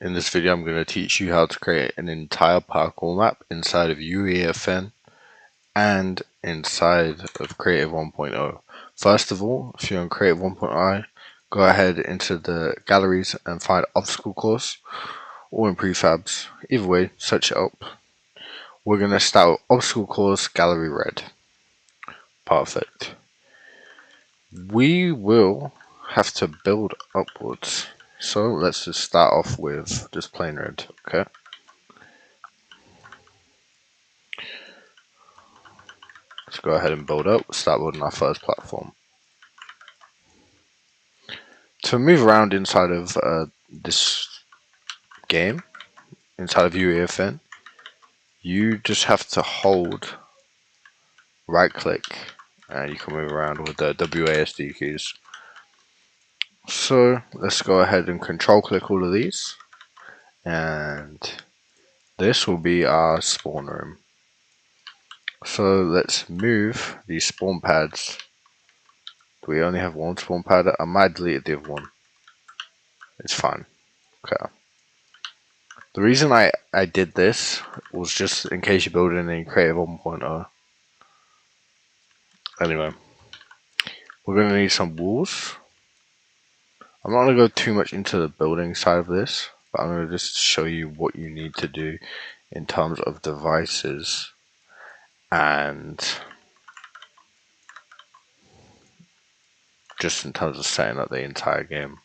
In this video, I'm going to teach you how to create an entire parkour map inside of UEFN and inside of Creative 1.0. First of all, if you're on Creative 1.0, go ahead into the galleries and find obstacle course, or in prefabs. Either way, search it up. We're going to start with obstacle course gallery red. Perfect. We will have to build upwards. So let's just start off with just plain red, okay? Let's go ahead and build up, start building our first platform. To move around inside of this game, inside of UEFN, you just have to hold right click and you can move around with the WASD keys. So let's go ahead and control click all of these, and this will be our spawn room. So let's move these spawn pads. Do we only have one spawn pad? I might delete the other one. It's fine. Okay. The reason I did this was just in case you're building in Creative 1.0. Anyway, we're going to need some walls. I'm not going to go too much into the building side of this, but I'm going to just show you what you need to do in terms of devices and just in terms of setting up the entire game.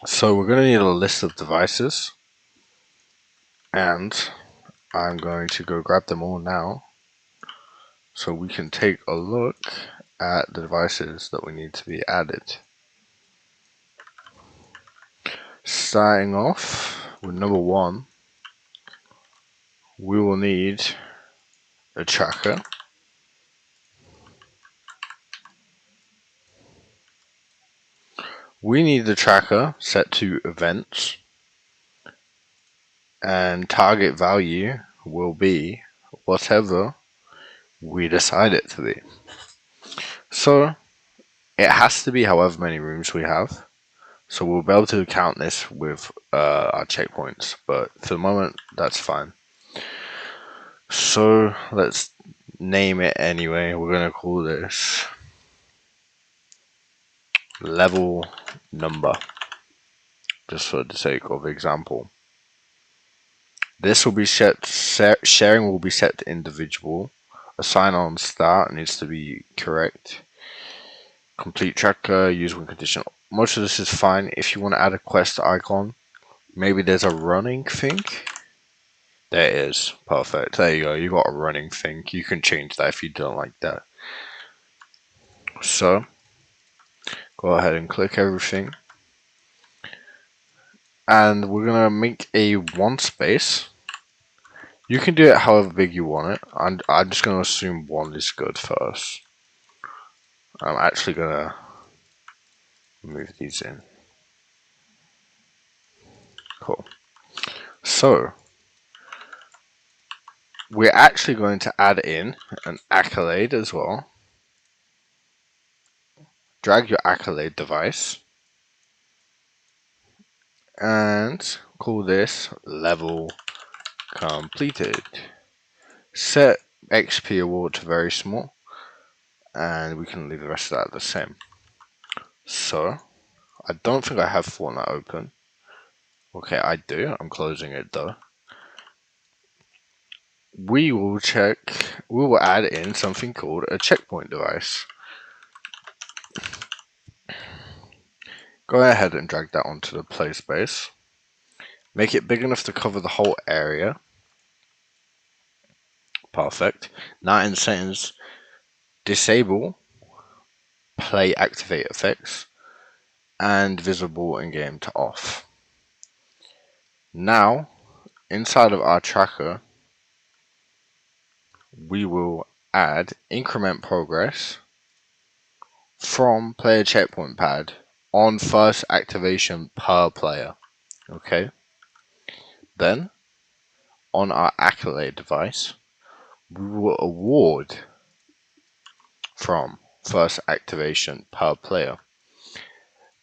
So we're going to need a list of devices, and I'm going to go grab them all now so we can take a look at the devices that we need to be added. Starting off with number one, we will need a tracker. We need the tracker set to events, and target value will be whatever we decide it to be. So it has to be however many rooms we have. So we'll be able to count this with our checkpoints, but for the moment that's fine. So let's name it anyway. We're going to call this level number, just for the sake of example. This will be set, sharing will be set to individual. Assign on start needs to be correct. Complete tracker, use when condition. Most of this is fine. If you want to add a quest icon, maybe there's a running thing. There it is. Perfect. There you go. You got a running thing. You can change that if you don't like that. So go ahead and click everything. And we're going to make a one space. You can do it however big you want it. I'm just going to assume one is good for us. I'm actually going to move these in. Cool. So we're actually going to add in an accolade as well. Drag your accolade device and call this level completed. Set XP award to very small, and we can leave the rest of that the same. So I don't think I have Fortnite open. Okay, I do. I'm closing it though. We will add in something called a checkpoint device. Go ahead and drag that onto the play space. Make it big enough to cover the whole area. Perfect. Now in settings, disable play activate effects and visible in game to off. Now inside of our tracker, we will add increment progress from player checkpoint pad on first activation per player. Okay. Then on our accolade device, we will award from first activation per player.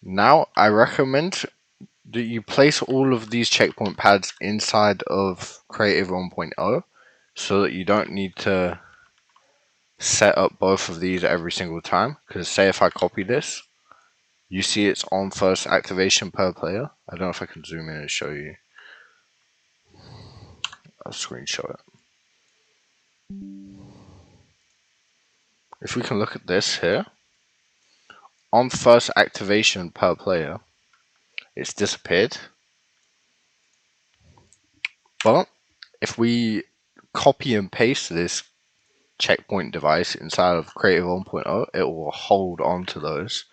Now I recommend Do you place all of these checkpoint pads inside of Creative 1.0 so that you don't need to set up both of these every single time? Because say if I copy this, you see it's on first activation per player. I don't know if I can zoom in and show you. I'll screenshot it. If we can look at this here, on first activation per player, it's disappeared. But if we copy and paste this checkpoint device inside of Creative 1.0, it will hold on to those,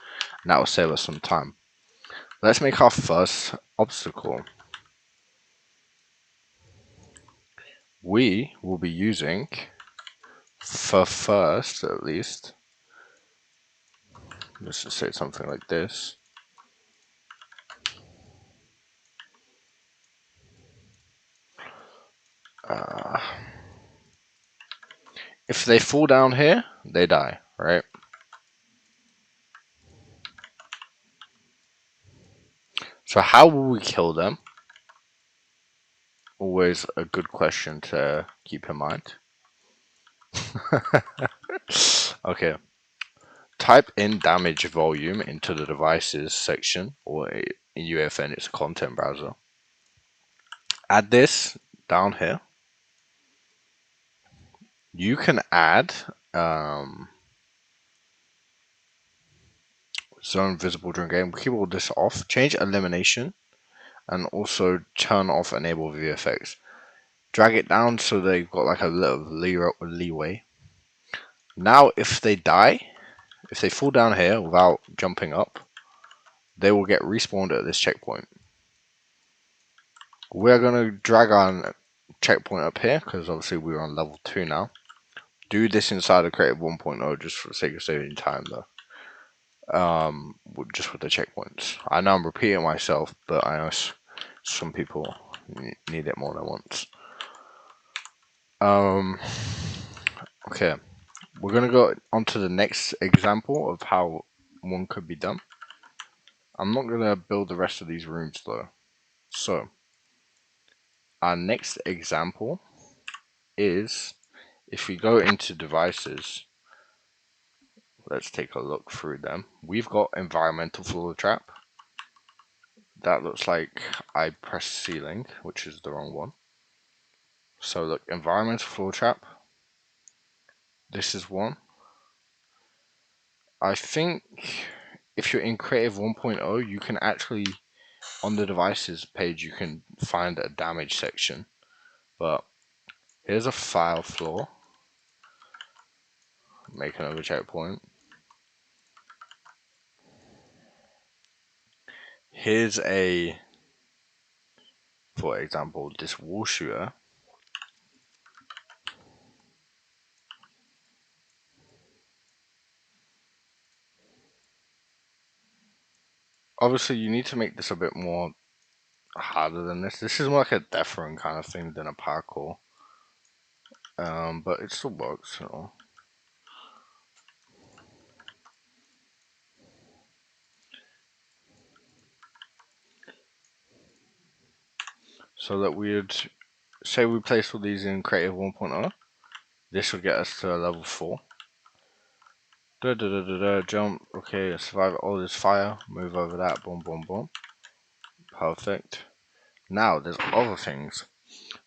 and that will save us some time. Let's make our first obstacle. We will be using, for first at least, let's just say something like this. If they fall down here, they die, right? So how will we kill them? Always a good question to keep in mind. Okay. Type in damage volume into the devices section, or in UEFN it's a content browser. Add this down here. You can add zone visible during game. Keep all this off. Change elimination, and also turn off enable VFX. Drag it down so they've got like a little leeway. Now, if they die, if they fall down here without jumping up, they will get respawned at this checkpoint. We're gonna drag our checkpoint up here because obviously we're on level 2 now. Do this inside of Creative 1.0 just for the sake of saving time though. Just with the checkpoints. I know I'm repeating myself, but I know some people need it more than once. Okay, we're gonna go on to the next example of how one could be done. I'm not gonna build the rest of these rooms though. So, our next example is if we go into devices, let's take a look through them. We've got environmental floor trap. That looks like I pressed ceiling, which is the wrong one. So look, environmental floor trap. This is one. I think if you're in Creative 1.0, you can actually, on the devices page, you can find a damage section. But here's a file floor. Make another checkpoint. Here's a, for example, this wall shooter. Obviously, you need to make this a bit more harder than this. This is more like a Deathrun kind of thing than a parkour. But it still works. So that we'd say we place all these in Creative 1.0. This would get us to level 4. Jump. Okay, survive all this fire. Move over that. Boom, boom, boom. Perfect. Now, there's other things.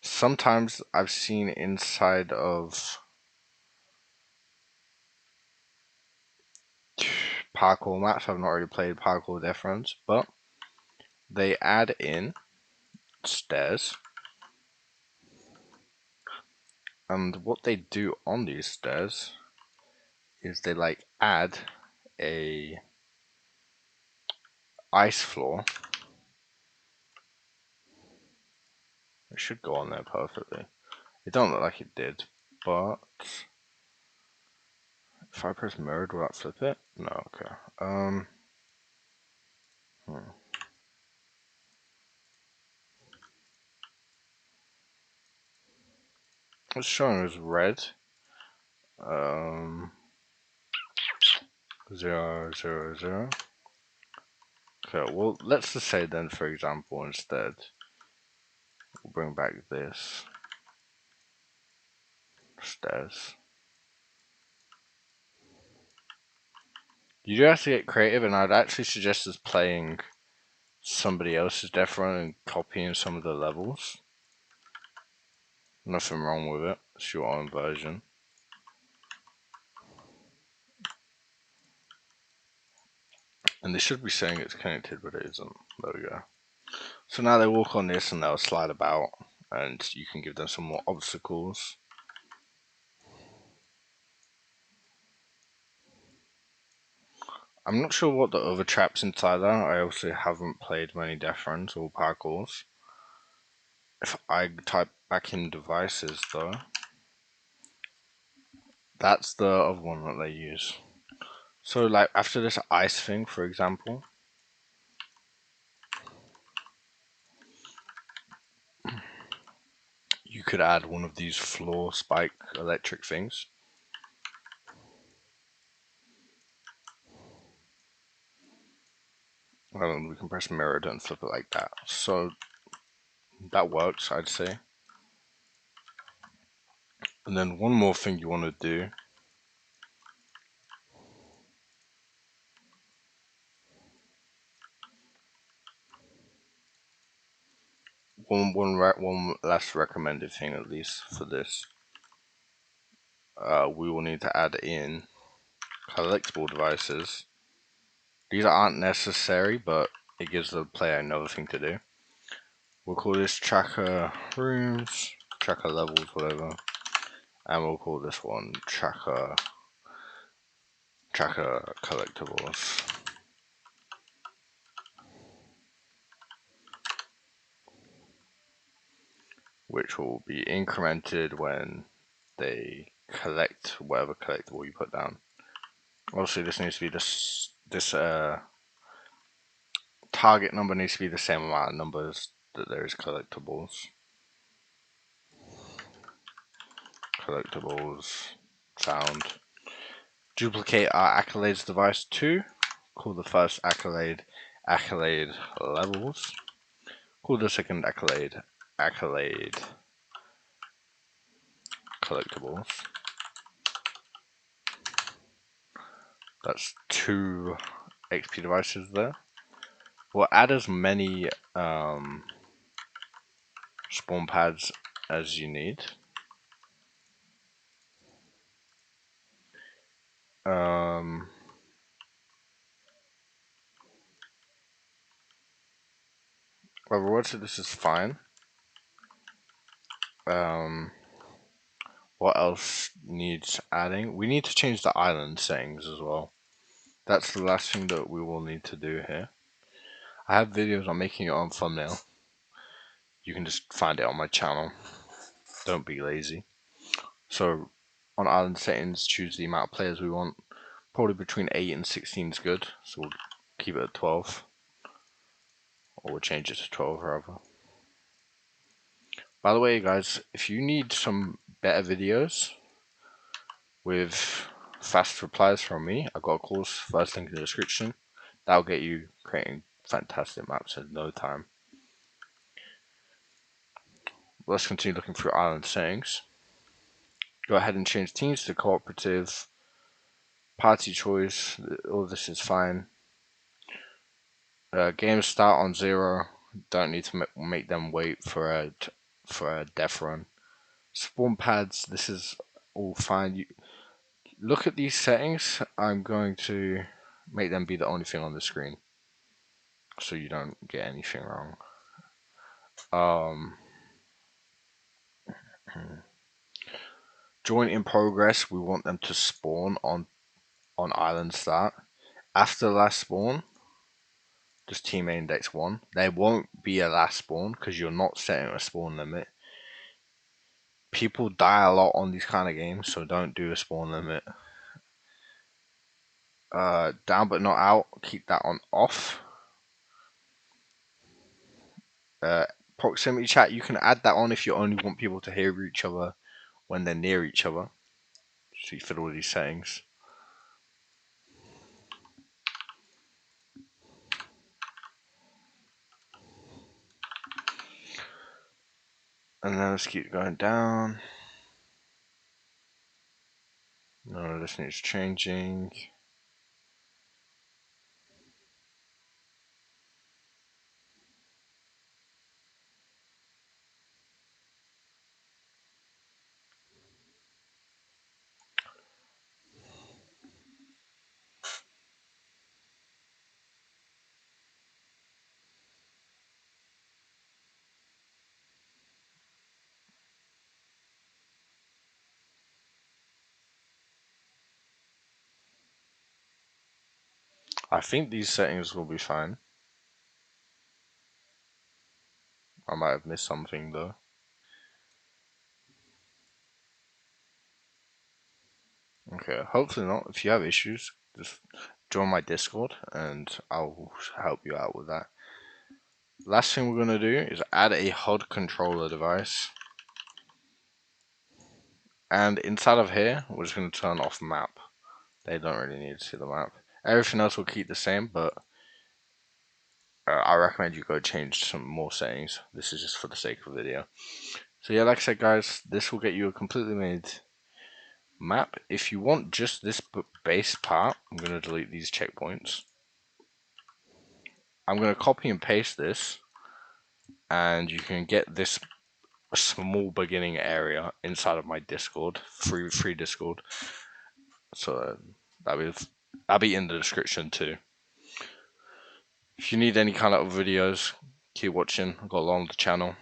Sometimes I've seen inside of parkour maps, I've not really played parkour Deathrun, but they add in stairs. And what they do on these stairs is they like add a ice floor. It should go on there perfectly. It don't look like it did, but if I press mirrored, will that flip it? No, okay. It's showing as red. 0, 0, 0. Okay, well, let's just say then, for example, instead, we'll bring back this stairs. You do have to get creative, and I'd actually suggest us playing somebody else's Deathrun and copying some of the levels. Nothing wrong with it. It's your own version. And they should be saying it's connected, but it isn't. There we go. So now they walk on this and they'll slide about, and you can give them some more obstacles. I'm not sure what the other traps inside are. I also haven't played many Deathruns or parkours. If I type back in devices though, that's the other one that they use. So like after this ice thing, for example, you could add one of these floor spike electric things. Well, we can press mirror it and flip it like that. So that works, I'd say. And then one more thing you want to do. One last recommended thing, at least for this. We will need to add in collectible devices. These aren't necessary, but it gives the player another thing to do. We'll call this tracker rooms, tracker levels, whatever, and we'll call this one tracker collectibles. Which will be incremented when they collect whatever collectible you put down. Obviously, this needs to be this target number needs to be the same amount of numbers that there is collectibles. Collectibles sound. Duplicate our accolades device 2. Call the first accolade levels. Call the second accolade collectibles. That's 2 XP devices there. We'll add as many spawn pads as you need. Overall, so this is fine. What else needs adding? We need to change the island settings as well. That's the last thing that we will need to do here. I have videos on making your own thumbnail. You can just find it on my channel. Don't be lazy. So on island settings, choose the amount of players we want. Probably between 8 and 16 is good. So we'll keep it at 12. Or we'll change it to 12 rather. By the way, guys, if you need some better videos with fast replies from me, I've got a course, first link in the description. That'll get you creating fantastic maps in no time. Let's continue looking through island settings. Go ahead and change teams to cooperative, party choice, all this is fine. Games start on 0, don't need to make them wait for a death run. Spawn pads, this is all fine. You look at these settings. I'm going to make them be the only thing on the screen, so you don't get anything wrong. Join in progress. We want them to spawn on island start. After the last spawn, just team index 1. There won't be a last spawn because you're not setting a spawn limit. People die a lot on these kind of games, so don't do a spawn limit. Down but not out, keep that on off. Proximity chat, you can add that on if you only want people to hear each other when they're near each other. So you fit all these settings. And then let's keep going down. No, this needs changing. I think these settings will be fine. I might have missed something though. Okay, hopefully not. If you have issues, just join my Discord and I'll help you out with that. Last thing we're going to do is add a HUD controller device. And inside of here, we're just going to turn off map. They don't really need to see the map. Everything else will keep the same, but I recommend you go change some more settings. This is just for the sake of the video. So yeah, like I said guys, this will get you a completely made map. If you want just this base part, I'm going to delete these checkpoints. I'm going to copy and paste this, and you can get this small beginning area inside of my Discord, free Discord. So that'll be in the description too. If you need any kind of videos, keep watching. I've got a lot on the channel.